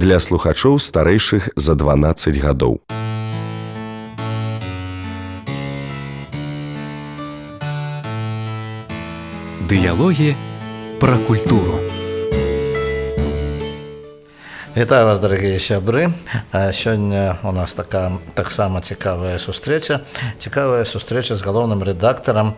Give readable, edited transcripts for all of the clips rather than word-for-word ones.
для слухачоў старэйшых за 12 гадоў. Дыялогі пра культуру. Вітаю вас, дарагія сябры. Сёння у нас таксама цікавая сустрэча. Цікавая сустрэча з галоўным рэдактарам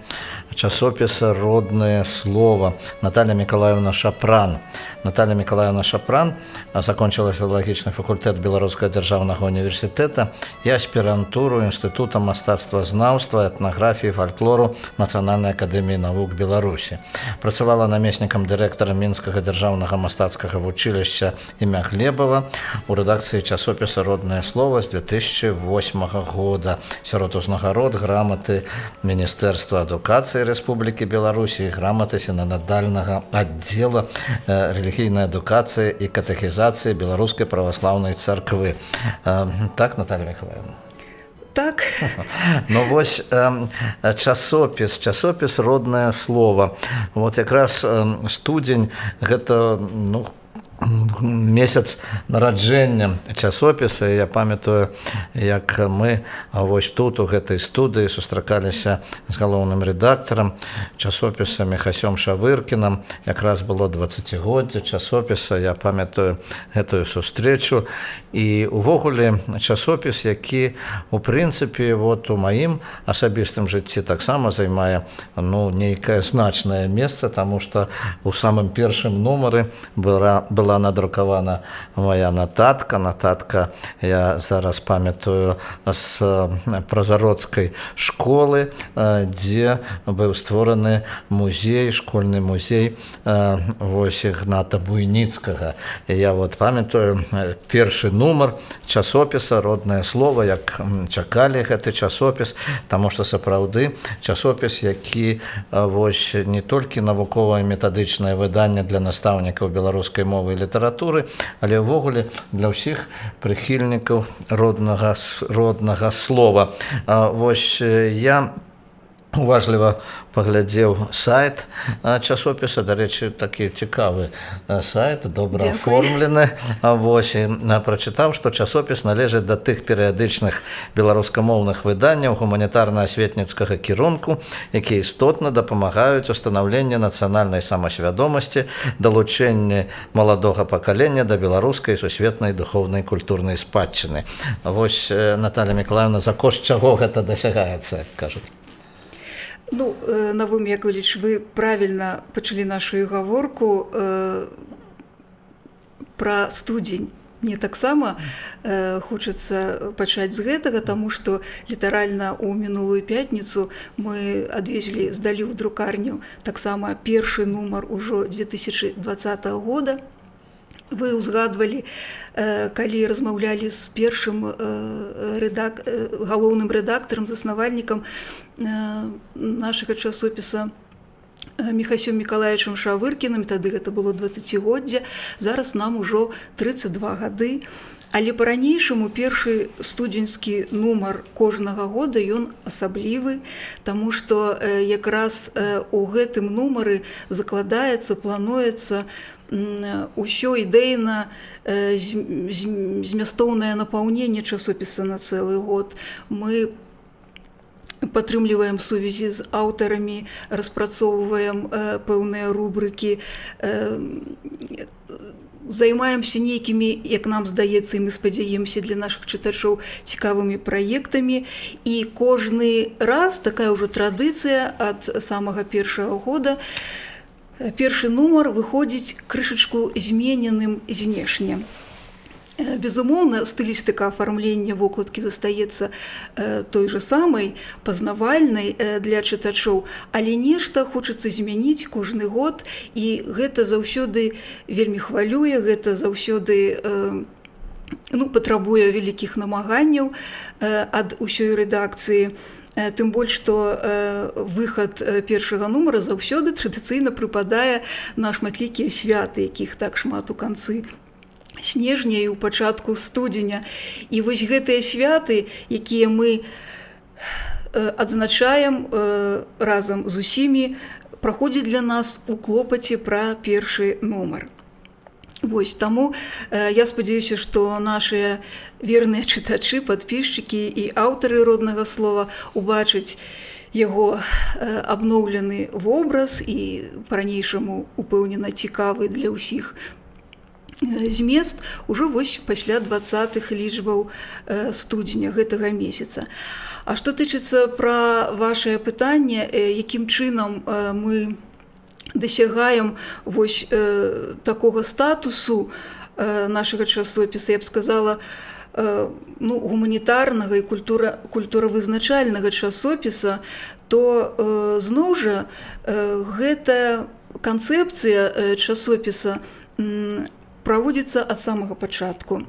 часопіса «Роднае слово» Наталья Миколаевна Шапран. Наталья Миколаевна Шапран закончила філалагічны факультэт Беларускага дзяржаўнага універсітэта і аспірантуру Інстытута мастацтвазнаўства, этнаграфіі, фальклору Нацыянальнай акадэміі навук Беларусі. Працавала намеснікам дырэктара Мінскага дзяржаўнага мастацкага вучылішча імя Глебова у рэдакцыі часопіса «Роднае слово» з 2008 года. Сярод узнагарод граматы Міністэрства адукацыі Рэспублікі Беларусі і граматы сінадальнага аддзела рэлігійнай адукацыі і катэхізацыі Беларускай праваслаўнай царквы. Так, Наталья Миколаевна? Так. Ну вось часопіс «Роднае слово». Вот якраз студзень гэта, месяц нараджэння часопіса. Я памятаю, як мы вось тут у гэтай студыі сустракаліся з галоўным рэдактарам часопіса Міхасём Шавыркінам. Якраз было 20годдзе часопіса. Я памятаю гэтую сустрэчу. І увогуле часопіс, які у прынцыпе у маім асабістым жыцці таксама займае нейкае значнае месца, таму што у самым першым нумары была надрукавана моя нататка, я зараз памятаю, з празароцкай школы, дзе быў створаны музей, школьны музей вось Ігната Буйніцкага. Я памятаю першы нумар часопіса «Роднае слово», як чакалі гэты часопіс, таму што сапраўды часопіс, які вось не толькі навуковае метадычнае выданне для настаўнікаў беларускай мовы і літаратуры, але ўвогуле для ўсіх прыхільнікаў роднага слова. Вось я уважліва паглядзеў сайт часопіса. Дарэчы, такі цікавы сайт, добра аформлены. Вось, прачытаў, што часопіс належыць да тых перыядычных беларускамоўных выданняў гуманітарна-асветніцкага кірунку, якія істотна дапамагаюць устанаўленню нацыянальнай самасвядомасці, далучэнні маладога пакалення да беларускай сусветнай духоўнай культурнай спадчыны. Вось, Наталья Миколаевна, за кошт чаго гэта дасягаецца, як кажуць? Навум Яковлевич, вы правильно пачалі нашу гаворку пра студзень. Мне таксама хочацца пачаць з гэтага, таму што літаральна ў мінулую пятніцу мы адвезлі, здалі ў друкарню таксама першы нумар ужо 2020 года. Вы ўзгадвалі, калі размаўлялі з першым галоўным рэдактарам, заснавальнікам нашага часопіса Міхасём Мікалаевічам Шавыркіным, тады гэта было 20годдзе, зараз нам ужо 32 гады. Але па-ранейшаму першы студзеньскі нумар кожнага года ён асаблівы, таму што якраз у гэтым нумары закладаецца, плануецца ўсё ідэйна змястоўнае напаўненне часопіса на цэлы год. Мы падтрымліваем сувязі з аўтарамі, распрацоўваем пэўныя рубрыкі, займаемся нейкімі, як нам здаецца, і мы спадзяемся для нашых чытачоў, цікавымі праектамі. І кожны раз такая ўжо традыцыя ад самага першага года. Першы нумар выходзіць крышачку змененым знешне. Безумоўна, стылістыка афармлення вокладкі застаецца той жа самай, пазнавальнай для чытачоў, але нешта хочацца змяніць кожны год, і гэта заўсёды вельмі хвалюе, гэта заўсёды патрабуе вялікіх намаганняў ад усёй рэдакцыі. Тым больш, што выхад першага нумара заўсёды традыцыйна прыпадае на шматлікія святы, якіх так шмат у канцы снежня і ў пачатку студзеня. І вось гэтыя святы, якія мы адзначаем разам з усімі, праходзіць для нас у клопаце пра першы нумар. Вось таму я спадзяюся, што нашыя верныя чытачы, падпісчыкі і аўтары роднага слова убачаць яго абноўлены вобраз і па-ранейшаму упэўнена цікавы для ўсіх змест ужо вось пасля 20-х лічбаў студзеня гэтага месяца. А што тычыцца пра вашае пытанне, якім чынам мы дасягаем вось такога статусу нашага часопіса, я б сказала, гуманітарнага і культуравызначальнага часопіса, то зноў жа гэтая канцэпцыя часопіса праводзіцца ад самага пачатку.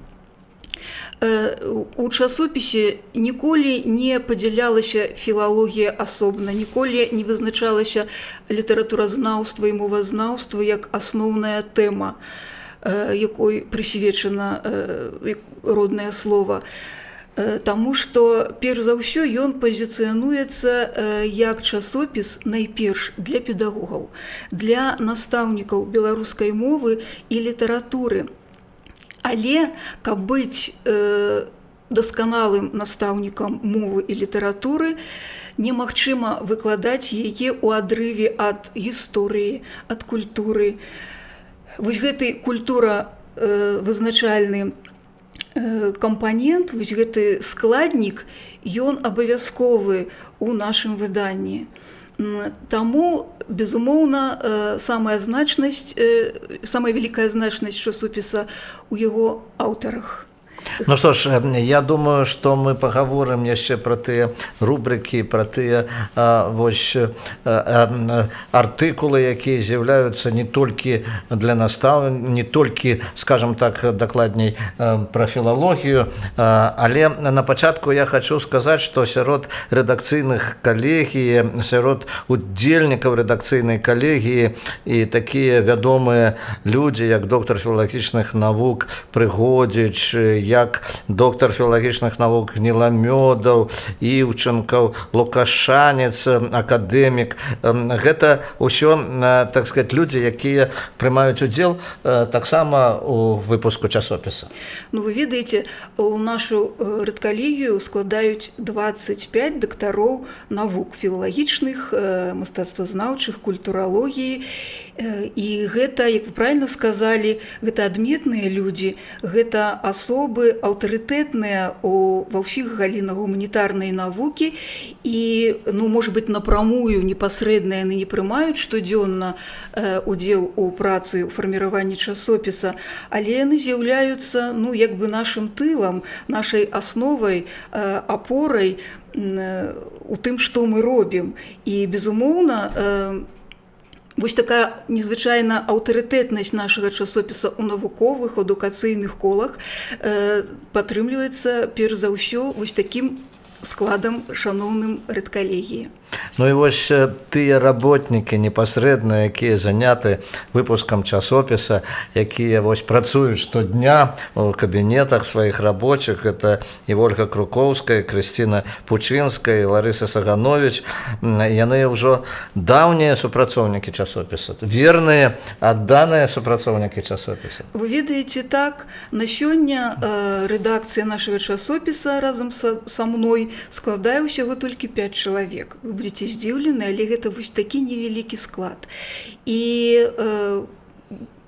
У часопісе ніколі не падзялялася філалогія асобна, ніколі не вызначалася літаратуразнаўства і мовазнаўства як асноўная тэма, якой прысвечана роднае слова. Таму што, перш за ўсё, ён пазіцыянуецца як часопіс найперш для педагогаў, для настаўнікаў беларускай мовы і літаратуры. Але, каб быць дасканалым настаўнікам мовы і літаратуры, немагчыма выкладаць яе ў адрыве ад гісторыі, ад культуры. Вось гэты культуравызначальны кампанент, вось гэты складнік, ён абавязковы ў нашым выданні. Таму, безумоўна, самая вялікая значнасць часопіса ў яго аўтарах. Ну што ж, я думаю, што мы пагаворым яшчэ пра тыя рубрыкі, пра тыя артыкулы, якія з'яўляюцца не толькі для настаўнікаў, не толькі, скажам так, дакладней, пра філалогію, але на пачатку я хачу сказаць, што сярод рэдакцыйных калегій, сярод удзельнікаў рэдакцыйнай калегіі і такія вядомыя людзі, як доктар філалагічных навук Прыгодзіч, як доктар філалагічных навук Гніламёдаў, Іўчанкаў, Лукашанец, акадэмік. Гэта ўсё, так сказаць, людзі, якія прымаюць удзел таксама у выпуску часопіса. Ну, вы ведаеце, у нашу рэдкалегію складаюць 25 дактароў навук філалагічных, мастацтвазнаўчых, культуралогіі. І гэта, як вы правільна сказалі, гэта адметныя людзі, гэта асобы аўтарытэтныя ва ўсіх галінах гуманітарнай навукі і, можа быць, напрамую непасрэдна яны не прымаюць штодзённа удзел у працы ў фарміраванні часопіса, але яны з'яўляюцца, як бы нашым тылам, нашай асновай, апорай у тым, што мы робім. І, безумоўна, вось такая незвычайна аўтарытэтнасць нашага часопіса ў навуковых, адукацыйных колах падтрымліваецца перш за ўсё вось такім складам шаноўным рэдкалегіі. Ну і вось тыя работнікі непасрэдна, якія заняты выпускам часопіса, якія вось працуюць штодня у кабінетах сваіх рабочых, гэта і Ольга Круковская, Крысціна Пучынская, Ларыса Саганович, яны ўжо даўнія супрацоўнікі часопіса, верныя, адданыя супрацоўнікі часопіса. Вы ведаеце, так, на сёння рэдакцыя нашага часопіса разам са мной складае ўсяго толькі 5 чалавек. Вы будзеце здзіўлены, але гэта вось такі невялікі склад. І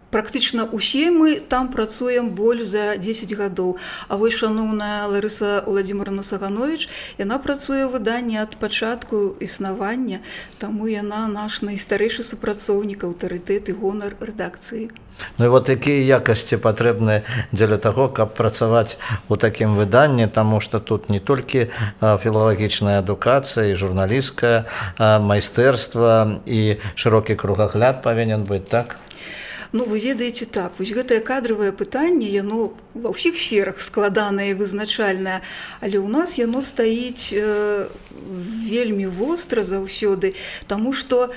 практычна ўсе мы там працуем больш за 10 гадоў. А вось шаноўная Ларыса Владзіміровна Саганович, яна працуе ў выданні ад пачатку існавання, таму яна наш найстарэйшы супрацоўнік, аўтарытэт і гонар рэдакцыі. Ну і вот якія якасці патрэбныя дзеля таго, каб працаваць у такім выданні, таму што тут не толькі філалагічная адукацыя і журналісцкае майстэрства і шырокі кругагляд павінен быць, так? Ну, вы ведаеце, так, вось гэтае кадравае пытанне, яно ва ўсіх сферах складанае і вызначальнае, але ў нас яно стаіць вельмі востра заўсёды, таму што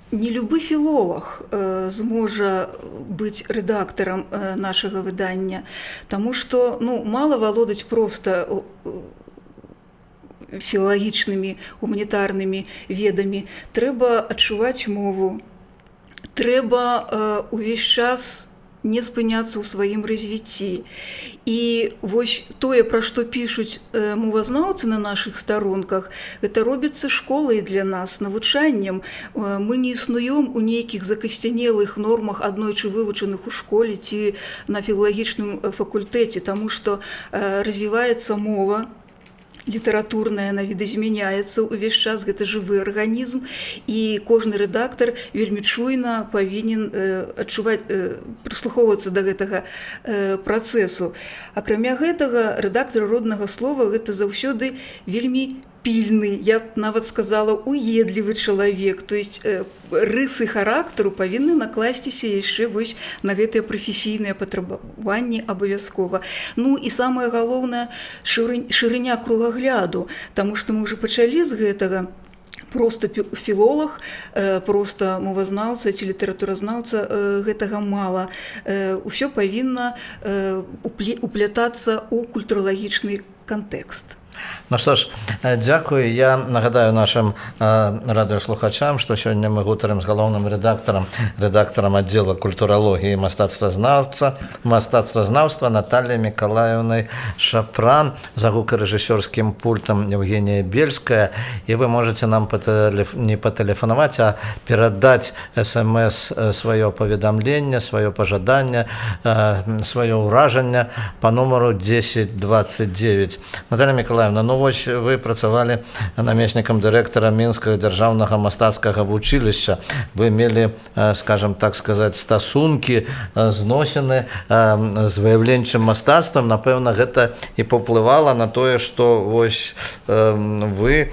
не любы філолог зможа быць рэдактарам нашага выдання, таму што мала валодаць проста філалагічнымі, гуманітарнымі ведамі. Трэба адчуваць мову, трэба ўвесь час не спыняцца ў сваім развіцці. І вось тое, пра што пішуць мовазнаўцы на нашых старонках, гэта робіцца школай для нас, навучаннем. Мы не існуем у нейкіх закасцянелых нормах, аднойчы вывучаных у школе ці на філалагічным факультэце, таму што развіваецца мова, літаратурная, она відазмяняецца ўвесь час, гэта жывы арганізм, і кожны рэдактар вельмі чуйна павінен адчуваць, прыслухоўвацца да гэтага працэсу. Акрамя гэтага, рэдактар роднага слова гэта заўсёды вельмі пільны, я б нават сказала, уедлівы чалавек, то есть рысы характару павінны накласціся яшчэ вось на гэтыя прафесійныя патрабаванні абавязкова. Ну і самае галоўнае, шырыня кругагляду, таму што мы ўжо пачалі з гэтага. Просто філолог, просто мовазнаўца ці літаратуразнаўца гэтага мала. Усё павінна уплятацца ў культуралагічны кантэкст. Ну што ж, дзякую. Я нагадаю нашим радыёслухачам, што сёння мы гутарым з галоўным рэдактарам аддзела культуралогіі і мастацтвазнаўства Натальяй Мікалаеўнай Шапран, за гукарэжысёрскім пультам Евгения Бельская. І вы можете нам не патэлефанаваць, а перадаць смс сваё паведамленне, сваё пажаданне, сваё ўражанне па нумару 1029. Наталья Мікалаеўна, ну вось вы працавалі намеснікам дырэктара Мінскага дзяржаўнага мастацкага вучылішча. Вы мелі, скажем так сказаць, стасункі, зносіны з выяўленчым мастацтвам. Напэўна, гэта і паўплывала на тое, што вось вы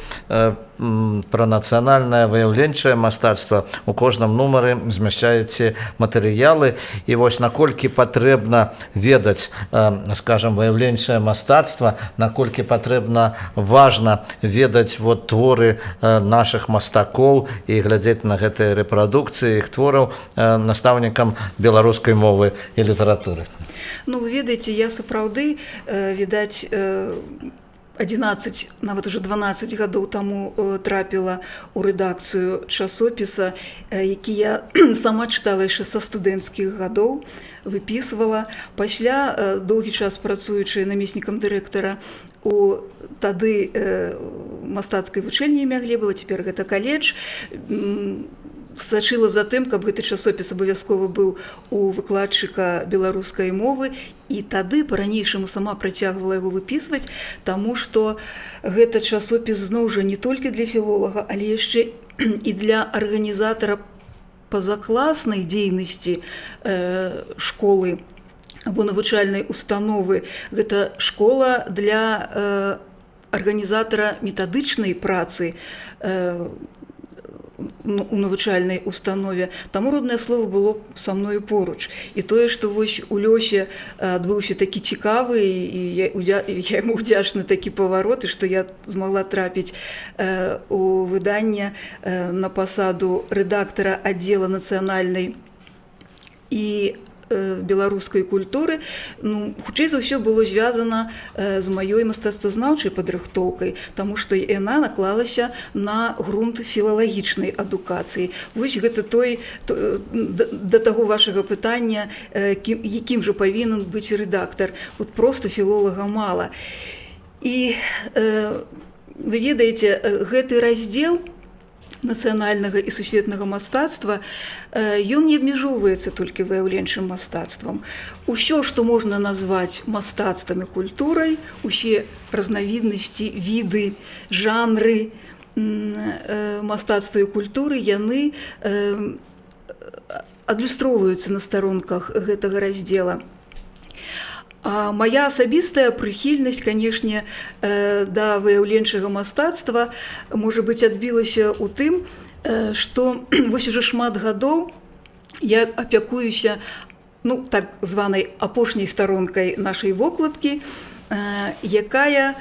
пра нацыянальнае выяўленчае мастацтва у кожным нумары змяшчаеце матэрыялы. І вось наколькі патрэбна ведаць, скажем, выяўленчае мастацтва, наколькі патрэбна важна ведаць вот творы нашых мастакоў і глядзець на гэтыя рэпрадукцыі іх твораў настаўнікам беларускай мовы і літаратуры. Ну, вы ведаеце, я сапраўды, відаць, 11, нават уже 12 гадоў таму трапіла ў рэдакцыю часопіса, які я сама чытала яшчэ са студэнцкіх гадоў, выпісвала. Пасля, доўгі час працуючы намеснікам дырэктара у тады мастацкай вучэльні імя Глебава, цяпер гэта каледж, сачыла за тым, каб гэты часопіс абавязкова быў у выкладчыка беларускай мовы, і тады па-ранейшаму сама працягвала яго выпісваць, таму што гэта часопіс зноў жа не толькі для філолага, але яшчэ і для арганізатара пазакласнай дзейнасці школы або навучальнай установы. Гэта школа для арганізатара метадычнай працы у навучальнай установе. Таму роднае слово было са мною поруч. І тое, што вось у Лёсе адбыўся такі цікавы, і я яму ўдзячны такі паварот, і што я змагла трапіць у выданне на пасаду рэдактара аддзела нацыянальнай і беларускай культуры, ну, хутчэй за ўсё было звязана з маёй мастацтвазнаўчай падрыхтоўкай, таму што яна наклалася на грунт філалагічнай адукацыі. Вось гэта да таго вашага пытання, якім жа павінен быць рэдактар. Вот просто філолага мала. І вы ведаеце, гэты раздзел нацыянальнага і сусветнага мастацтва, ён не абмяжоўваецца толькі выяўленчым мастацтвам. Усё, што можна назваць мастацтвам і культурай, усе разнавіднасці, віды, жанры мастацтва і культуры, яны адлюстроўваюцца на старонках гэтага раздзела. А моя асабістая прыхільнасць, канешне, да выяўленчага мастацтва, можа быць, адбілася ў тым, што вось уже шмат гадоў я апякуюся, ну, так званай апошняй старонкай нашай вокладкі, якая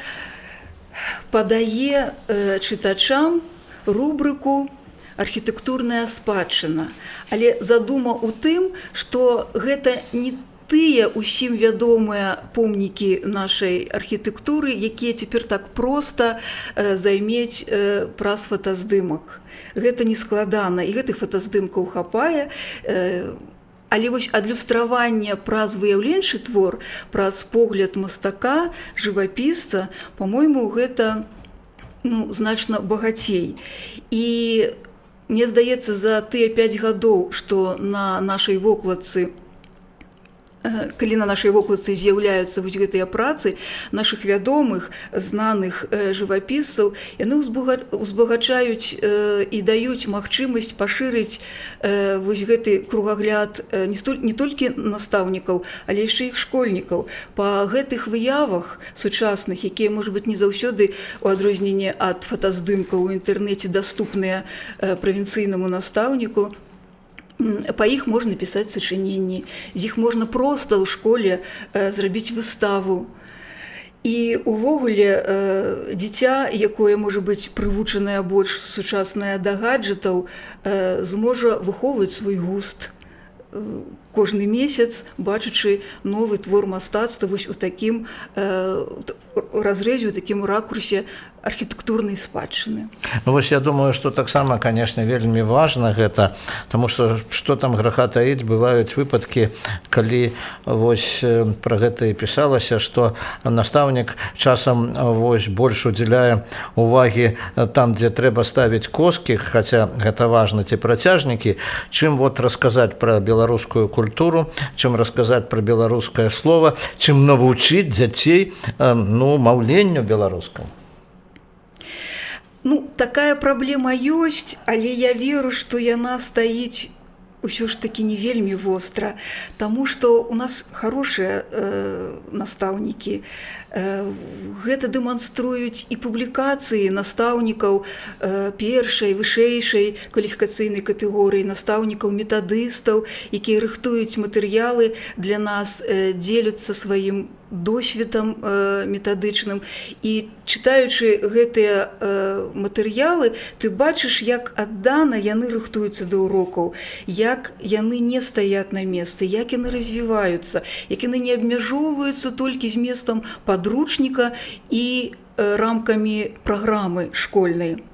падае чытачам рубрыку «Архітэктурная спадчына». Але задума ў тым, што гэта не тыя ўсім вядомыя помнікі нашай архітэктуры, якія цяпер так проста займець праз фотаздымак. Гэта не складана, і гэтых фотаздымкаў хапае, Але вось адлюстраванне праз выяўленчы твор, праз погляд мастака, жывапісца, по-мойму, гэта значна багацей. І мне здаецца, за тыя 5 гадоў, што на нашай вокладцы калі на нашай вокладцы з'яўляюцца вось гэтыя працы нашых вядомых, знаных жывапісцаў, яны узбагачаюць і даюць магчымасць пашырыць вось гэты кругагляд не толькі настаўнікаў, але яшчэ іх школьнікаў. Па гэтых выявах сучасных, якія, можа быць, не заўсёды у адрозненне ад фотаздымкаў у інтэрнэце даступныя правінцыйнаму настаўніку, па іх можна пісаць сачыненні, з іх можна проста ў школе зрабіць выставу. І увогуле дзіця, якое можа быць прывучанае больш сучаснае да гаджэтаў, зможа выхоўваць свой густ кожны месяц, бачачы новы твор мастацтва вось у такім разрэзе, у такім ракурсе архітэктурнай спадчыны. Вось я думаю, што таксама, канешне, вельмі важна гэта, таму што там граха таіць, бываюць выпадкі, калі вось пра гэта і пісалася, што настаўнік часам вось больш удзяляе увагі там, дзе трэба ставіць коскі, хаця гэта важна, ці працяжнікі, чым вот расказаць пра беларускую культуру, чым расказаць пра беларускае слова, чым навучыць дзяцей маўленню беларускаму. Такая праблема ёсць, але я веру, што яна стаіць ўсё ж такі не вельмі востра, таму што у нас хорошыя настаўнікі. Гэта дэманструюць і публікацыі настаўнікаў першай, вышэйшай кваліфікацыйнай катэгорыі, настаўнікаў метадыстаў, якія рыхтуюць матэрыялы для нас, дзеляцца сваім досведам метадычным. І чытаючы гэтыя матэрыялы, ты бачыш, як аддана яны рыхтуюцца да урокаў, як яны не стаят на месцы, як яны развіваюцца, як яны не абмяжоўваюцца толькі зместам падручніка і рамкамі праграмы школьнай.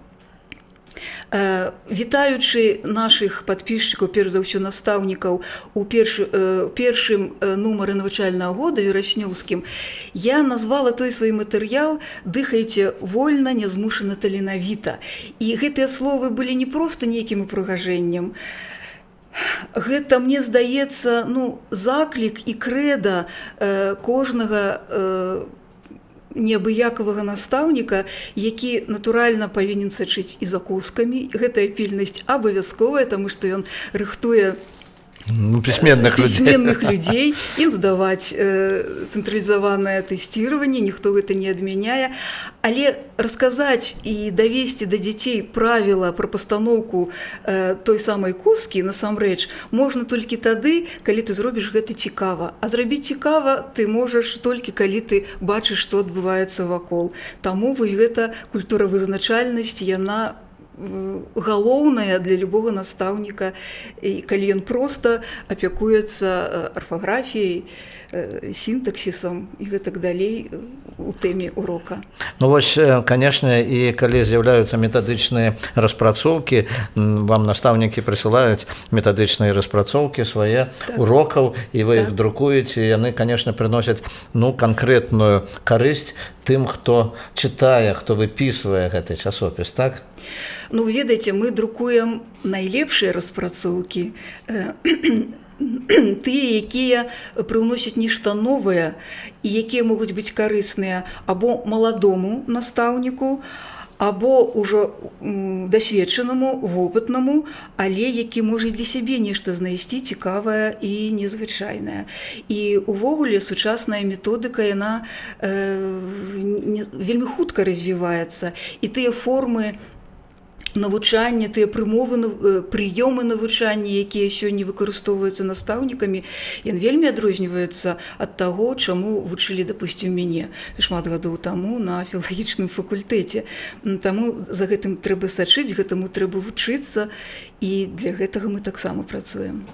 Вітаючы нашых падпісчыкаў, перш за ўсё настаўнікаў, у першым нумары навучальнага года вераснёўскім, я назвала той свой матэрыял «Дыхайце вольна, нязмушана таленавіта». І гэтыя словы былі не проста нейкім упрыгажэннем. Гэта, мне здаецца, заклік і крэда кожнага неабыякавага настаўніка, які, натуральна, павінен сачыць і за кускамі. Гэтая пільнасць абавязковая, таму што ён рыхтуе пісьменных людзей, ім здаваць цэнтралізаванае тэсціраванне, ніхто гэта не адмяняе. Але расказаць і давесці да дзяцей правіла пра пастаноўку той самай кускі, насамрэч, можна толькі тады, калі ты зробіш гэта цікава. А зрабіць цікава ты можаш толькі, калі ты бачыш, што адбываецца вакол. Таму вось гэта культуравызначальнасць, яна галоўная для любога настаўніка, калі ён проста апякуецца арфаграфіяй, сінтаксісам і гэтак далей у тэме урока. Вось, канешне, і калі з'яўляюцца метадычныя распрацоўкі, вам настаўнікі прысылаюць метадычныя распрацоўкі свае урокаў, і вы іх друкуеце, яны, канешне, прыносяць канкрэтную карысць тым, хто чытае, хто выпісвае гэты часопіс, так? Ведаеце, мы друкуем найлепшыя распрацоўкі, тыя, якія прыўносяць нешта новае і якія могуць быць карысныя або маладому настаўніку, або ўжо дасведчанаму, вопытнаму, але які можа для сябе нешта знайсці цікавае і незвычайнае. І увогуле сучасная методыка, яна вельмі хутка развіваецца, і тыя формы навучання, тыя прыёмы навучання, якія сёння выкарыстоўваюцца настаўнікамі, ён вельмі адрозніваецца ад таго, чаму вучылі, дапусцім, мяне шмат гадоў таму на філалагічным факультэце. Таму за гэтым трэба сачыць, гэтаму трэба вучыцца, і для гэтага мы таксама працуем.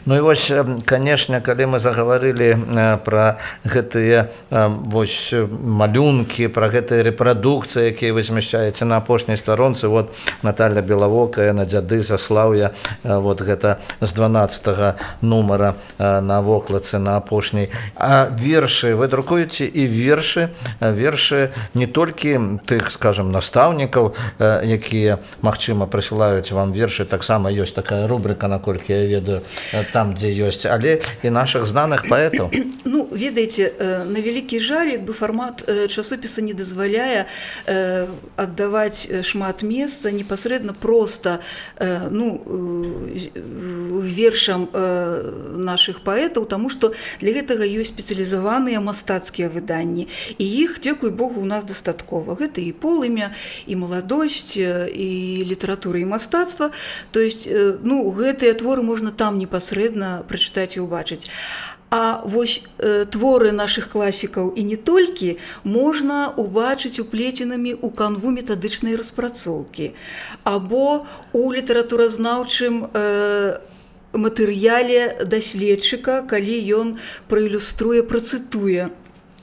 Ну і вось, канешне, калі мы загаварылі пра гэтыя вось малюнкі, пра гэтыя рэпрадукцыі, якія вы змяшчаеце на апошняй старонцы, вот Наталья Белавокая, на дзяды Заслаўя, вот гэта з 12 нумара на вокладцы на апошняй. А вершы, вы друкуеце і вершы не толькі тых, скажем, настаўнікаў, якія, магчыма, прысылаюць вам вершы, таксама ёсць такая рубрика, наколькі я ведаю, там, дзе ёсць, але і наших знаных паэтаў. Ну, ведаеце, на вялікі жаль, як бы фармат часопіса не дазваляе аддаваць шмат месца непасрэдна проста вершам наших паэтаў, таму што для гэтага ёсць спецыялізаваныя мастацкія выданні. І іх, дзякуй Богу, у нас дастаткова. Гэта і полымя, і маладосць, і літаратура, і мастацтва. То есть, гэтыя творы можна там непасрэдна прачытаць і ўбачыць. А вось творы нашых класікаў і не толькі можна ўбачыць уплеценымі ў канву метадычнай распрацоўкі або ў літаратуразнаўчым матэрыяле даследчыка, калі ён праілюструе, працытуе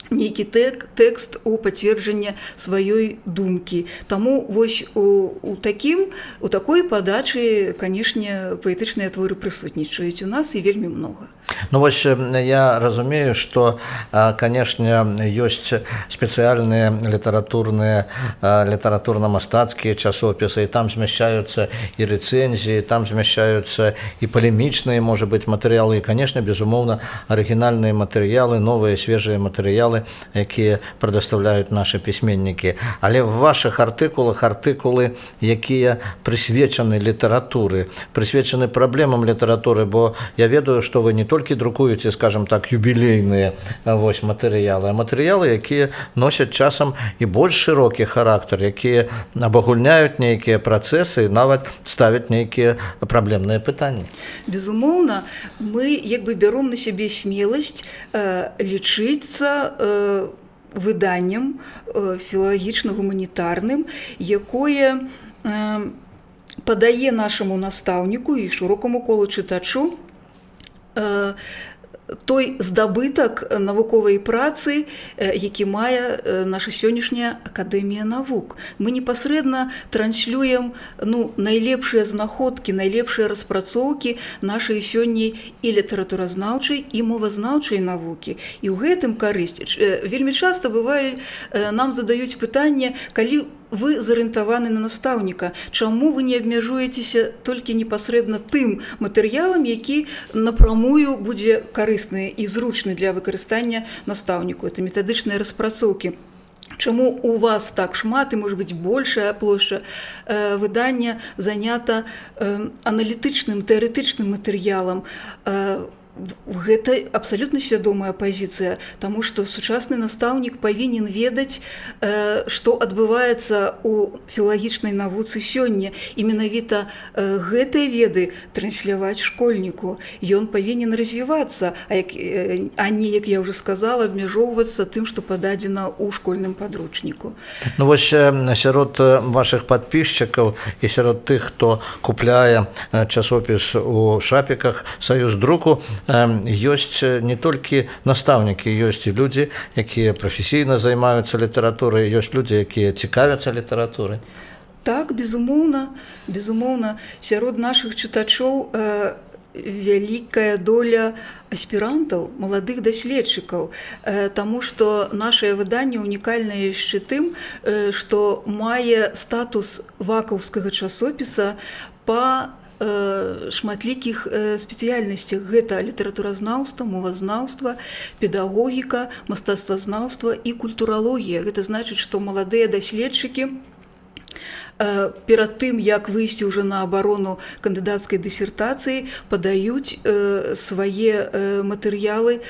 нейкі тэкст у пацверджанне сваёй думкі. Таму вось у такой падачы, канешне, паэтычныя творы прысутнічаюць у нас і вельмі многа. Ну вось я разумею, што, канешне, ёсць спецыяльныя літаратурна-мастацкія часопісы, і там змяшчаюцца і рэцэнзіі, там змяшчаюцца і палемічныя, можа быць, матэрыялы, і, канешне, безумоўна, арыгінальныя матэрыялы, новыя свежыя матэрыялы, якія прадастаўляюць нашы пісьменнікі. Але в вашых артыкулы, якія прысвечаны літаратуры, прысвечаны праблемам літаратуры, бо я ведаю, што вы не толькі друкуеце, скажем так, юбілейныя вось матэрыялы, а матэрыялы, якія носяць часам і больш шырокі характар, якія абагульняюць нейкія працэсы, нават ставяць нейкія праблемныя пытанні. Безумоўна, мы як бы бяром на сябе смеласць лічыцца выданнем філалагічна-гуманітарным, якое падае нашаму настаўніку і шырокаму колу чытачу той здабытак навуковай працы, які мае наша сённяшняя акадэмія навук. Мы непасрэдна транслюем найлепшыя знаходкі, найлепшыя распрацоўкі нашай сённяй і літаратуразнаўчай, і мовазнаўчай навукі. І ў гэтым карысць. Вельмі часта бывае, нам задаюць пытанне, калі вы зарыентаваны на настаўніка, чаму вы не абмяжуецеся толькі непасрэдна тым матэрыялам, які напрамую будзе карысны і зручны для выкарыстання настаўніку. Это метадычныя распрацоўкі. Чаму у вас так шмат і, можа быць, большая плошча выдання занята аналітычным, тэарэтычным матэрыялам? Гэта абсалютна свядомая пазіцыя, таму што сучасны настаўнік павінен ведаць, што адбываецца ў філалагічнай навуцы сёння. І менавіта гэтыя веды трансляваць школьніку. Ён павінен развівацца, а не, як я ўжо сказала, абмяжоўвацца тым, што пададзена ў школьным падручніку. Ну вось сярод вашых падпісчыкаў і сярод тых, хто купляе часопіс у шапіках «Саюз друку», ёсць не толькі настаўнікі, ёсць і людзі, якія прафесійна займаюцца літаратурай, ёсць людзі, якія цікавяцца літаратурай. Так, безумоўна, сярод нашых чытачоў вялікая доля аспірантаў, маладых даследчыкаў, таму што нашае выданне унікальнае яшчэ тым, што мае статус вакаўскага часопіса па шматлікіх спецыяльнасцях. Гэта літаратуразнаўства, мовазнаўства, педагогіка, мастацтвазнаўства і культуралогія. Гэта значыць, што маладыя даследчыкі перад тым, як выйсці ўжо на абарону кандыдацкай дысертацыі, падаюць свае матэрыялы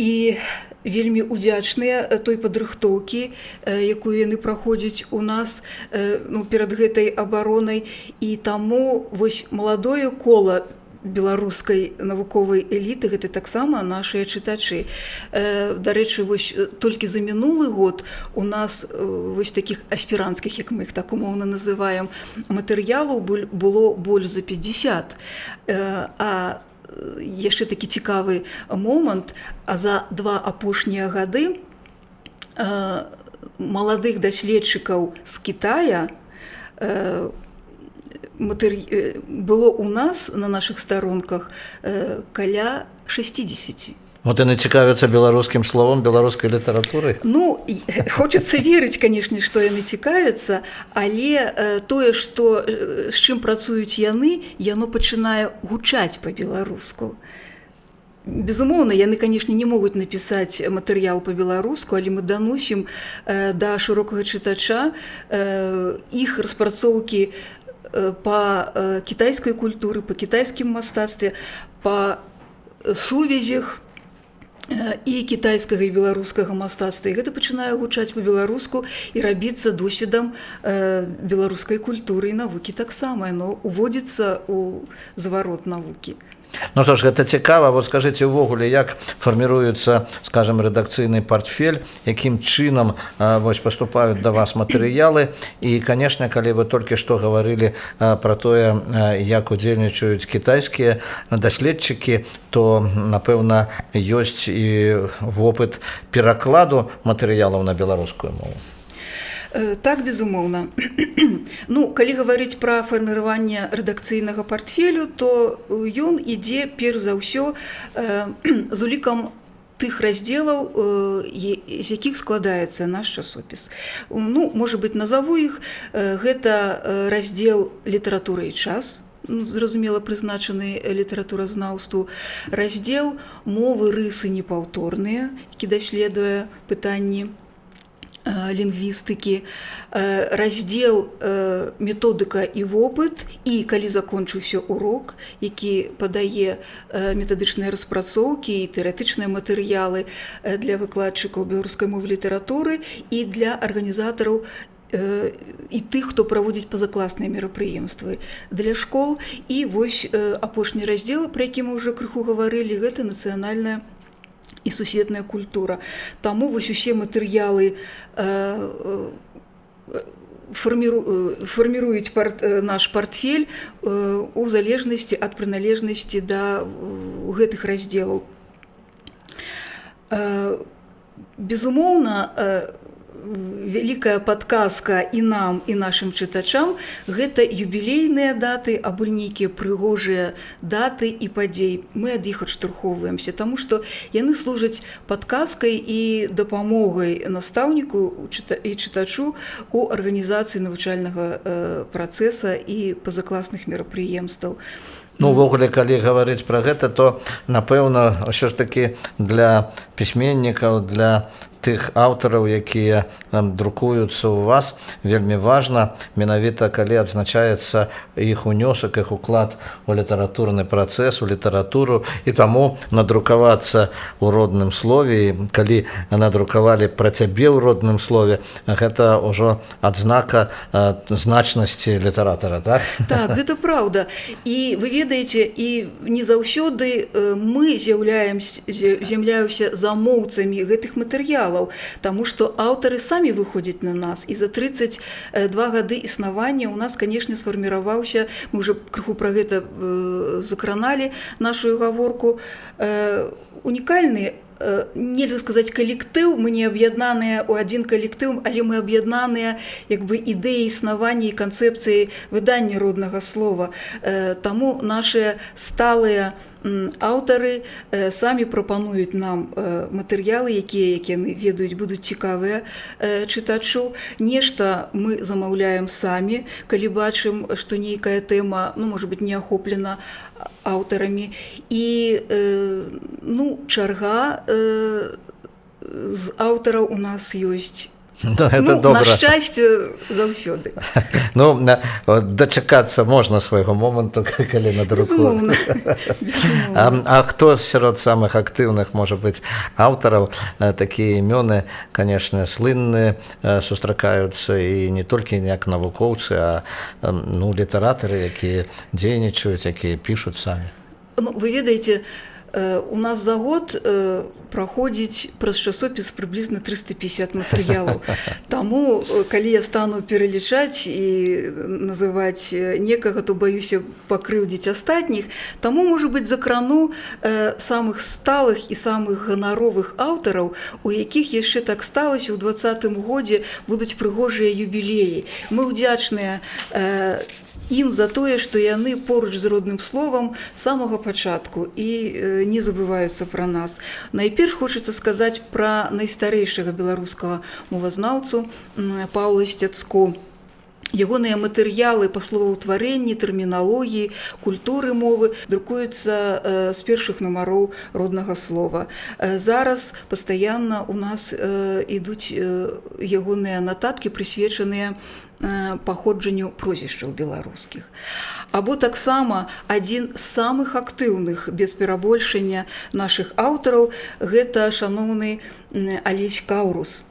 і вельмі удзячныя той падрыхтоўкі, якую яны праходзяць у нас перад гэтай абаронай. І таму вось маладое кола беларускай навуковай эліты гэта таксама нашыя чытачы. Дарэчы, вось толькі за мінулы год у нас вось такіх аспіранцкіх, як мы іх так умоўна называем, матэрыялаў было больш за 50. А яшчэ такі цікавы момант, а за 2 апошнія гады маладых даследчыкаў з Китая было у нас на наших сторонках каля 60. Вот яны цікавяцца беларускім словам, беларускай літаратурай. Ну, хочацца верыць, канешне, што яны цікавяцца, але тое, што з чым працуюць яно пачынае гучаць па-беларуску. Безумоўна, яны, канешне, не могуць напісаць матэрыял па-беларуску, але мы даносім да шырокага чытача іх распрацоўкі па кітайскай культуры, па кітайскім мастацтве, па сувязях і кітайскага і беларускага мастацтва. І гэта пачынае гучаць па-беларуску і рабіцца досведам беларускай культуры і навукі таксама. Яно уводзіцца ў зварот навукі. Ну што ж, гэта цікава. Вот скажыце ўвогуле, як фарміруецца, скажем, рэдакцыйны партфель, якім чынам вось паступаюць да вас матэрыялы. І, канешне, калі вы толькі што гаварылі пра тое, як удзельнічаюць кітайскія даследчыкі, то, напэўна, ёсць і вопыт перакладу матэрыялаў на беларускую мову. Так, безумоўна. Ну, калі гаварыць пра фарміраванне рэдакцыйнага партфелю, то ён ідзе перш за ўсё з улікам тых раздзелаў, з якіх складаецца наш часопіс. Ну, можа быць, назаву іх. Гэта раздзел літаратура і час, зразумела, прызначаны літаратуразнаўству, раздзел мовы, рысы непаўторныя, які даследуе пытанні лінгвістыкі, раздзел методыка і вопыт, і калі закончыўся урок, які падае метадычныя распрацоўкі і тэарэтычныя матэрыялы для выкладчыкаў беларускай мовы літаратуры і для арганізатараў і тых, хто праводзіць пазакласныя мерапрыемствы для школ. І вось апошні раздзел, пра які мы ўжо крыху гаварылі, гэта нацыянальная і сусветная культура. Таму вось усе матэрыялы фарміруюць наш партфель у залежнасці ад прыналежнасці да гэтых раздзелаў. Безумоўна, вялікая падказка і нам, і нашым чытачам – гэта юбілейныя даты або нейкія прыгожыя даты і падзеі. Мы ад іх адштурхоўваемся, таму што яны служаць падказкай і дапамогай настаўніку і чытачу у арганізацыі навучальнага працэса і пазакласных мерапрыемстваў. Ну, увогуле, калі гаварыць пра гэта, то, напэўна, ўсё ж такі для пісьменнікаў, для тых аўтараў, якія друкуюцца ў вас, вельмі важна, менавіта калі адзначаецца іх унёсак, іх уклад у літаратурны працэс, у літаратуру, і таму надрукавацца ў родным слове, калі надрукавалі пра цябе ў родным слове, гэта ўжо адзнака значнасці літаратара, так? Так, гэта праўда. І вы ведаеце, і не заўсёды мы з'яўляемся замоўцамі гэтых матэрыялаў, таму што аўтары самі выходзяць на нас. І за 32 гады існавання ў нас, канешне, сфарміраваўся, мы ўжо крыху пра гэта закраналі нашу гаворку, унікальны, нельга сказаць, калектыў. Мы не аб'яднаныя ў адзін калектыў, але мы аб'яднаныя ідэі існавання і канцэпцыі выдання роднага слова. Таму нашыя сталыя аўтары самі прапануюць нам матэрыялы, якія яны ведаюць, будуць цікавыя чытачу. Нешта мы замаўляем самі, калі бачым, што нейкая тэма, можа быць, не ахоплена аўтарамі. І чарга з аўтараў у нас ёсць. На шчасце, заўсёды. Дачакацца можна свайго моманту, калі надрукуюць. А хто сярод самых актыўных, можа быць, аўтараў? Такія імёны, канешне, слынныя, сустракаюцца і не толькі як навукоўцы, а літаратары, якія дзейнічаюць, якія пішуць самі. Вы ведаеце, У нас за год праходзіць праз часопіс прыблізна 350 матэрыялаў. Таму, калі я стану пералічаць і называць некага, то баюся пакрыўдзіць астатніх. Таму, можа быць, закрану самых сталых і самых ганаровых аўтараў, у якіх яшчэ так сталася, ў 2020 годзе будуць прыгожыя юбілеі. Мы ўдзячныя ім за тое, што яны поруч з родным словам з самага пачатку і не забываюцца пра нас. Найперш хочацца сказаць пра найстарэйшага беларускага мовазнаўцу Паўла Сцяцко. Ягоныя матэрыялы па словаўтварэнні, тэрміналогіі, культуры мовы друкуюцца з першых нумароў роднага слова. Зараз пастаянна у нас ідуць ягоныя нататкі, прысвечаныя паходжанню прозвішчаў беларускіх. Або таксама адзін з самых актыўных, без перабольшання, нашых аўтараў гэта шаноўны Алесь Каўрус.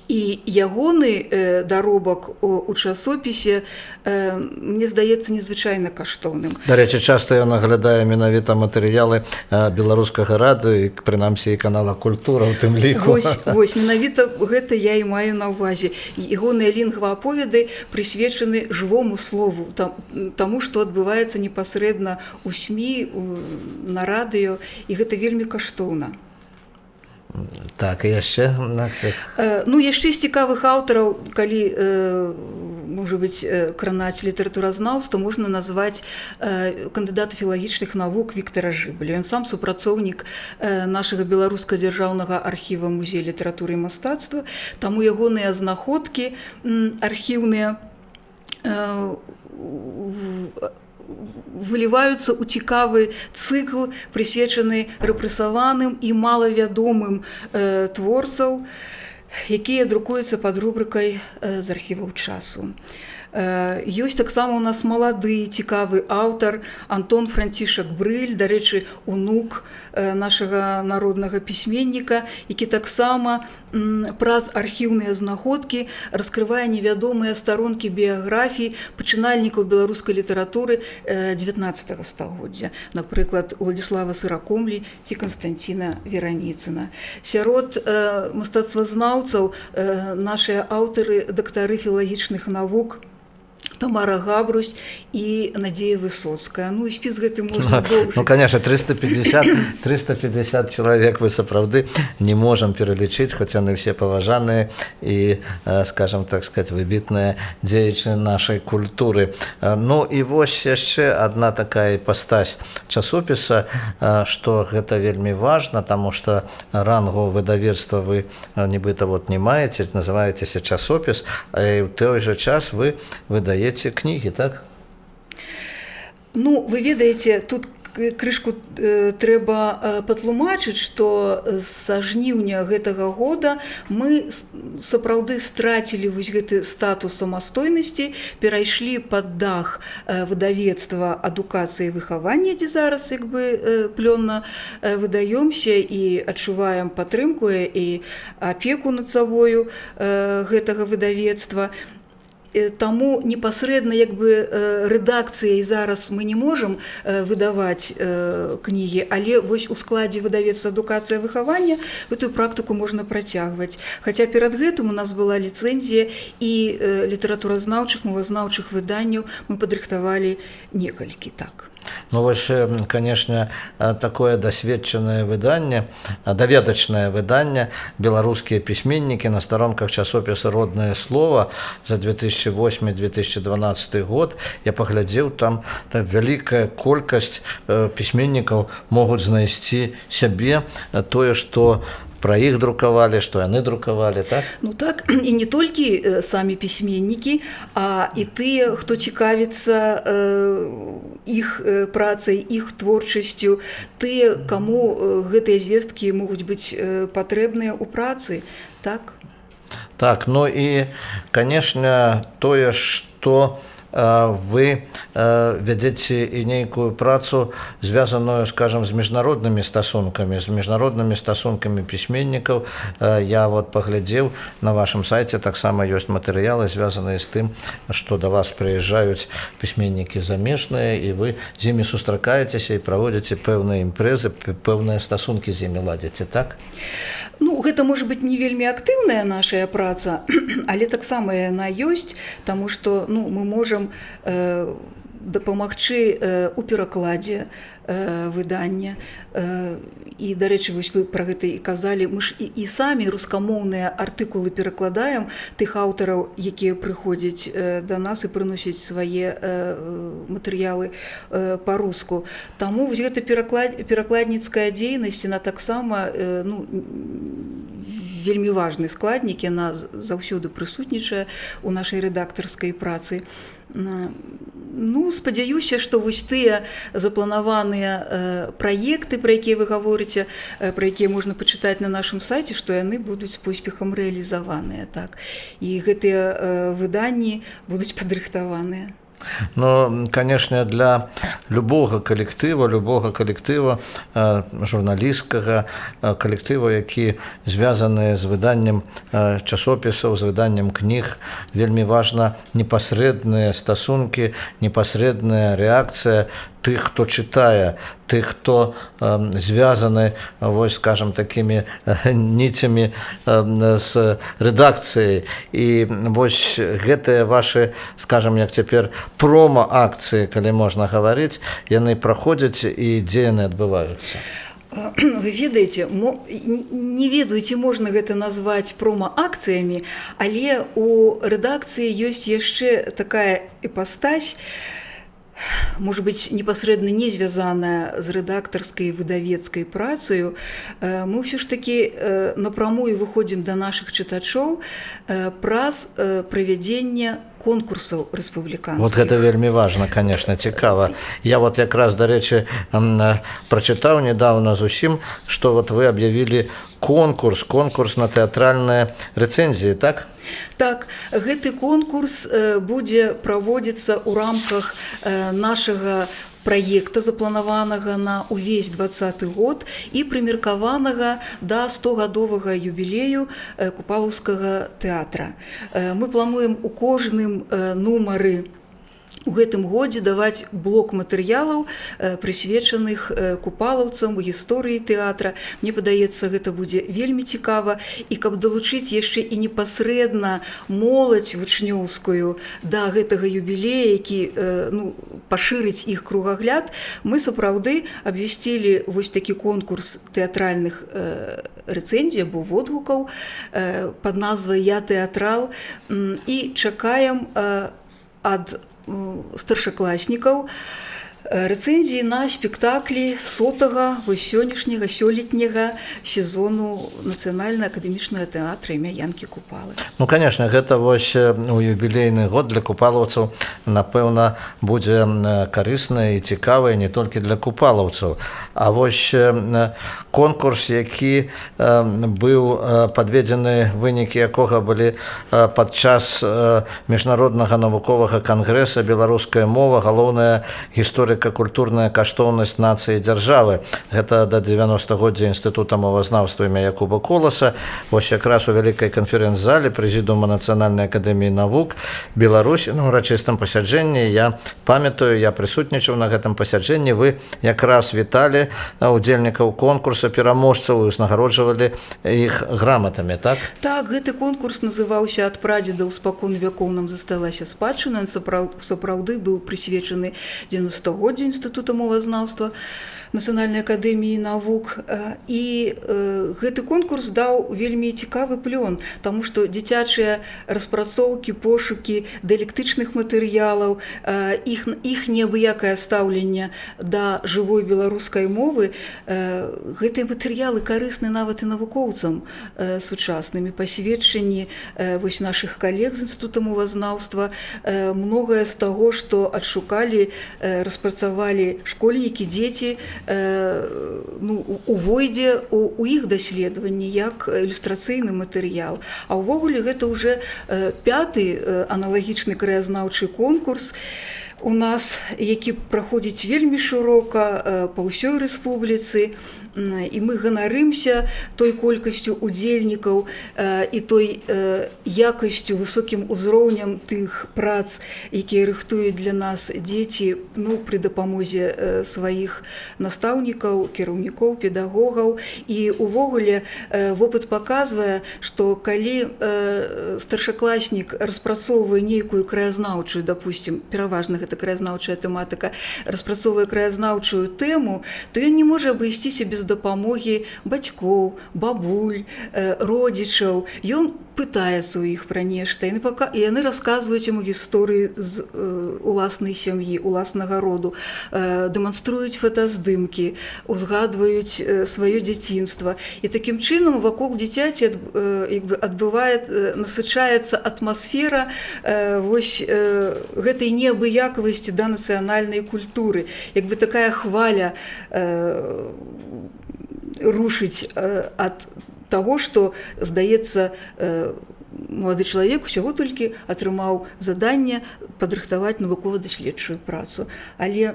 І ягоны даробак у часопісе, мне здаецца, незвычайна каштоўным. Дарэчы, часта ён аглядае менавіта матэрыялы беларускага радыё, і прынамсі і канала «Культура» у тым ліку. Вось, менавіта гэта я і маю на ўвазе. Ягоныя лінгва-аповеды прысвечаны жывому слову, таму, што адбываецца непасрэдна ў СМІ, на радыё, і гэта вельмі каштоўна. Так, і яшчэ? Ну, яшчэ з цікавых аўтараў, калі, можа быць, кранаць літаратуразнаўства, можна назваць кандыдата філалагічных навук Віктара Жыбаля. Ён сам супрацоўнік нашага беларускага дзяржаўнага архіва музея літаратуры і мастацтва, таму ягоныя знаходкі архіўныя выліваюцца ў цікавы цыкл, прысвечаны рэпрэсаваным і малавядомым творцаў, якія друкуюцца пад рубрыкай з архіваў часу. Ёсць таксама у нас малады, цікавы аўтар Антон Францішак Брыль, дарэчы, унук нашага народнага пісьменніка, які таксама праз архіўныя знаходкі раскрывае невядомыя старонкі біяграфій пачынальнікаў беларускай літаратуры 19 стагоддзя, напрыклад, Уладзіслава Сыракомлі ці Канстанціна Вераніцына. Сярод мастацтвазнаўцаў нашыя аўтары, дактары філалагічных навук Тамара Габрусь і Надзея Высоцкая. Ну, і спіс гэты можна доўжыць. Ну, конечно, 350 чалавек мы сапраўды не можам пералічыць, хоць яны ўсе паважаныя і, скажам так сказаць, выбітныя дзеячы нашай культуры. Ну, і вось яшчэ адна такая іпастась часопіса, што гэта вельмі важна, таму што рангу выдавецтва вы нібыта вот не маеце, называецеся часопіс, а ў той жа час вы выдаеце кнігі, так? Ну, вы ведаеце, тут крышку трэба патлумачыць, што з жніўня гэтага года мы сапраўды страцілі вось гэты статус самастойнасці, перайшлі пад дах выдавецтва адукацыі і выхавання, дзе зараз як бы плённа выдаёмся і адчуваем падтрымку і апеку над сабою гэтага выдавецтва. Таму непасрэдна як бы рэдакцыяй зараз мы не можам выдаваць кнігі, але вось у складзе выдавецтва адукацыя выхавання гэтую практыку можна працягваць. Хаця перад гэтым у нас была ліцэнзія і літаратуразнаўчых, мовазнаўчых выданняў мы падрыхтавалі некалькі, так. Ну, вось, конечно, такое дасведчанае выданне, даведачнае выданне, беларускія пісьменнікі на старонках часопіса «Роднае слово» за 2008-2012 год. Я паглядзеў, там вялікая колькасць пісьменнікаў могуць знайсці сябе тое, што пра іх друкавалі, што яны друкавалі, так? Ну так, і не толькі самі пісьменнікі, а і тыя, хто цікавіцца іх працай, іх творчасцю, тыя, каму гэтыя звесткі могуць быць патрэбныя ў працы, так? Так, ну і, конечно, тое, што вы вядзеце і нейкую працу, звязаную, скажем, з міжнароднымі стасункамі пісьменнікаў. Я вот паглядзеў на вашым сайце, таксама ёсць матэрыялы, звязаныя з тым, што да вас прыязджаюць пісьменнікі замежныя, і вы з імі сустракаецеся і праводзіце пэўныя імпрэзы, пэўныя стасункі з імі ладзіце, так? Ну, гэта можа быць не вельмі актыўная нашая праца, але таксама яна ёсць, таму што мы можам дапамагчы у перакладзе выдання. І, дарэчы, вось вы пра гэта і казалі, мы ж і самі рускамоўныя артыкулы перакладаем тых аўтараў, якія прыходзяць да нас і прыносяць свае матэрыялы па-руску. Таму вось гэта перакладніцкая дзейнасць, яна таксама вельмі важны складнік, яна заўсёды прысутнічае ў нашай рэдактарскай працы. Спадзяюся, што вось тыя запланаваныя праекты, пра якія вы гаворыце, пра якія можна пачытаць на нашым сайце, што яны будуць з поспехам рэалізаваныя, так. І гэтыя выданні будуць падрыхтаваныя. Канешне, для любога калектыва, журналісцкага калектыва, які звязаны з выданнем часопісаў, з выданнем кніг, вельмі важна непасрэдныя стасункі, непасрэдная рэакцыя тых, хто чытае, тых, хто звязаны, вось, скажем, такімі ніцямі з рэдакцыяй. І вось гэтыя вашы, скажем, як цяпер, промо-акцыі, калі можна гаварыць, яны праходзяць і дзе яны адбываюцца? Вы ведаеце, не ведаю, ці можна гэта назваць промо-акцыямі, але у рэдакцыі ёсць яшчэ такая іпастась, может быть, непасрэдна не звязаная з рэдактарскай выдавецкай працаю. Мы ўсё ж такі напрамую выходзім да нашых чытачоў праз правядзенне конкурсаў рэспубліканскіх. Вот гэта вельмі важна, конечно, цікава. Я вот якраз, дарэчы, прачытаў недавно зусім, што вот вы аб'явілі конкурс на тэатральныя рэцэнзіі, так? Так, гэты конкурс будзе праводзіцца ў рамках нашага праекта, запланаванага на ўвесь 2020 год і прымеркаванага да 100-гадовага юбілею Купалаўскага тэатра. Мы плануем у кожным нумары у гэтым годзе даваць блок матэрыялаў, прысвечаных купалаўцам, гісторыі тэатра. Мне падаецца, гэта будзе вельмі цікава. І каб далучыць яшчэ і непасрэдна моладзь вучнёўскую да гэтага юбілея, які пашырыць іх кругагляд, мы сапраўды абвясцілі вось такі конкурс тэатральных рэцэнзій або водгукаў пад назвай «Я тэатрал» і чакаем ад старшакласнікаў рэцэнзіі на спектаклі 100-го сёлетняга сезону Нацыянальнага акадэмічнага тэатра імя Янкі Купалы. Конечно, гэта вось у юбілейны год для купалаўцаў, напэўна, будзе карысна і цікава не толькі для купалаўцаў. А вось конкурс, які быў падведзены, вынікі якога былі падчас міжнароднага навуковага кангрэса «Беларуская мова. Галоўная гісторыка-культурная каштоўнасць нацыі і дзяржавы». Гэта да 90-годдзя Інстытута мовазнаўства імя Якуба Коласа. Вось якраз у вялікай канферэнц-зале Прэзідыума Нацыянальнай акадэміі навук Беларусі на ўрачыстым пасяджэнні. Я памятаю, я прысутнічаў на гэтым пасяджэнні. Вы якраз віталі удзельнікаў конкурса, пераможцаў, узнагароджвалі іх граматамі, так? Так, гэты конкурс называўся «Ад прадзедаў спакон вякоў нам засталася спадчына». Ён сапраўды быў прысвечаны 90-годдзю Інстытута мовазнаўства Нацыянальнай акадэміі навук. І гэты конкурс даў вельмі цікавы плён, таму што дзіцячыя распрацоўкі, пошукі дыялектычных матэрыялаў, іх неабыякае стаўленне да жывой беларускай мовы, гэтыя матэрыялы карысны нават і навукоўцам сучаснымі. Па сведчанні вось нашых калег з Інстытута мовазнаўства, многае з таго, што адшукалі, распрацавалі школьнікі, дзеці увойдзе у іх даследаванні як ілюстрацыйны матэрыял. А ўвогуле гэта ўжо 5-ты аналагічны краязнаўчы конкурс у нас, які праходзіць вельмі шырока па ўсёй рэспубліцы, і мы ганарымся той колькасцю удзельнікаў і той якасцю, высокім узроўнем тых прац, якія рыхтуюць для нас дзеці пры дапамозе сваіх настаўнікаў, кіраўнікоў, педагогаў. І увогуле вопыт паказвае, што калі старшакласнік распрацоўвае нейкую краязнаўчую, допустим, пераважна гэта краязнаўчая тэматыка, распрацоўвае краязнаўчую тэму, то ён не можа абысціся без дапамогі бацькоў, бабуль, родзічаў. Ён пытаецца ў іх пра нешта, і яны расказваюць яму гісторыі з уласнай сям'і, уласнага роду, дэманструюць фотаздымкі, узгадваюць сваё дзяцінства. І такім чынам вакол дзіцяці насычаецца атмасфера гэтай неабыякавасці да нацыянальнай культуры. Такая хваля рушыць ад таго, што, здаецца, малады чалавек усяго толькі атрымаў заданне падрыхтаваць навукова-даследчую працу. Але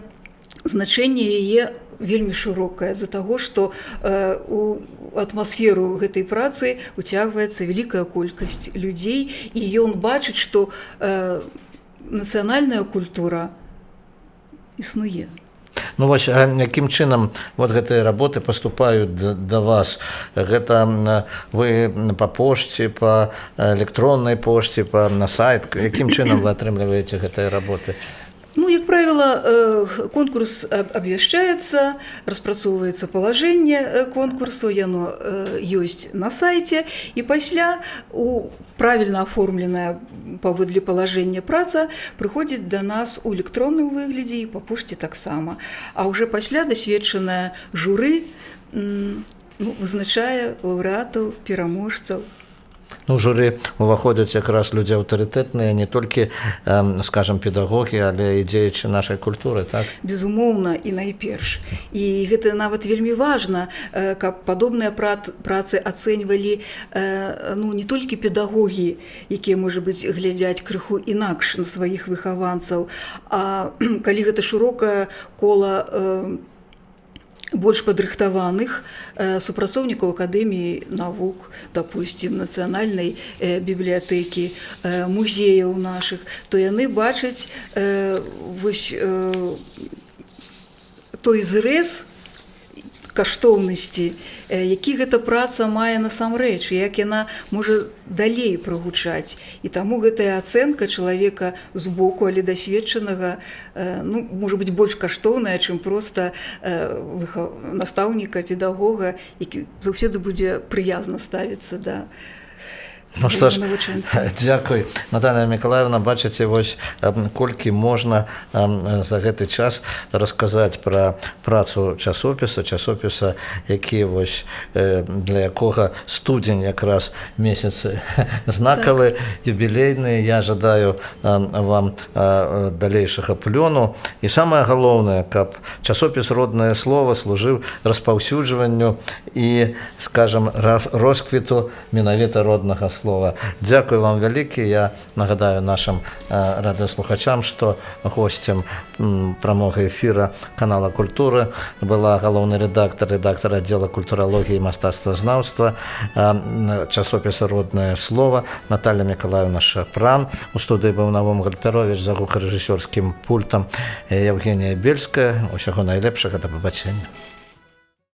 значэнне яе вельмі шырокае з-за таго, што у атмасферу гэтай працы уцягваецца вялікая колькасць людзей, і ён бачыць, што нацыянальная культура існуе. Вось, якім чынам гэтыя работы паступаюць да вас? Гэта вы па пошце, па электроннай пошце, на сайт? Якім чынам вы атрымліваеце гэтыя работы? Як правило, конкурс обвяшчаецца, распрацоўваецца палажэнне конкурсу, яно ёсць на сайце, і пасля правільна аформленая паводле палажэння праца прыходзіць да нас у электронным выглядзе і па пошце таксама. А ўжо пасля дасведчанае журы вызначае лаўрэатаў, пераможцаў. Журы уваходзяць якраз людзі аўтарытэтныя, не толькі, скажам, педагогі, але і дзеячы нашай культуры, так? Безумоўна, і найперш. І гэта нават вельмі важна, каб падобныя працы ацэньвалі не толькі педагогі, якія, можа быць, глядзяць крыху інакш на сваіх выхаванцаў, а калі гэта шырокае кола больш падрыхтаваных супрацоўнікаў акадэміі навук, допустим, нацыянальнай бібліятэкі, музеяў нашых, то яны бачаць той зрэз каштоўнасці, які гэта праца мае насамрэч, як яна можа далей прагучаць. І таму гэтая ацэнка чалавека з боку, але дасведчанага, можа быць больш каштоўная, чым проста настаўніка, педагога, які заўсёды будзе прыязна ставіцца да навучэнца. Дзякуй, Наталія Мікалаевна. Бачыце, вось колькі можна за гэты час расказаць пра працу часопіса, які вось для якога студзень якраз месяц знакавы, юбілейны. Я жадаю вам далейшага плёну. І самае галоўнае, каб часопіс «Роднае слово» служыў распаўсюджванню і, скажам, росквіту менавіта роднага слова. Дзякуй вам вялікі. Я нагадаю нашим радыёслухачам, што госцем прамога эфіра канала «Культура» была галоўны рэдактар аддзела культуралогіі і мастацтвазнаўства часопіса «Роднае слово» Наталія Мікалаевна Шапран. У студыі быў Навум Гальпяровіч, за гукарэжысёрскім пультам Евгенія Бельская. Усяго найлепшага, да пабачэння.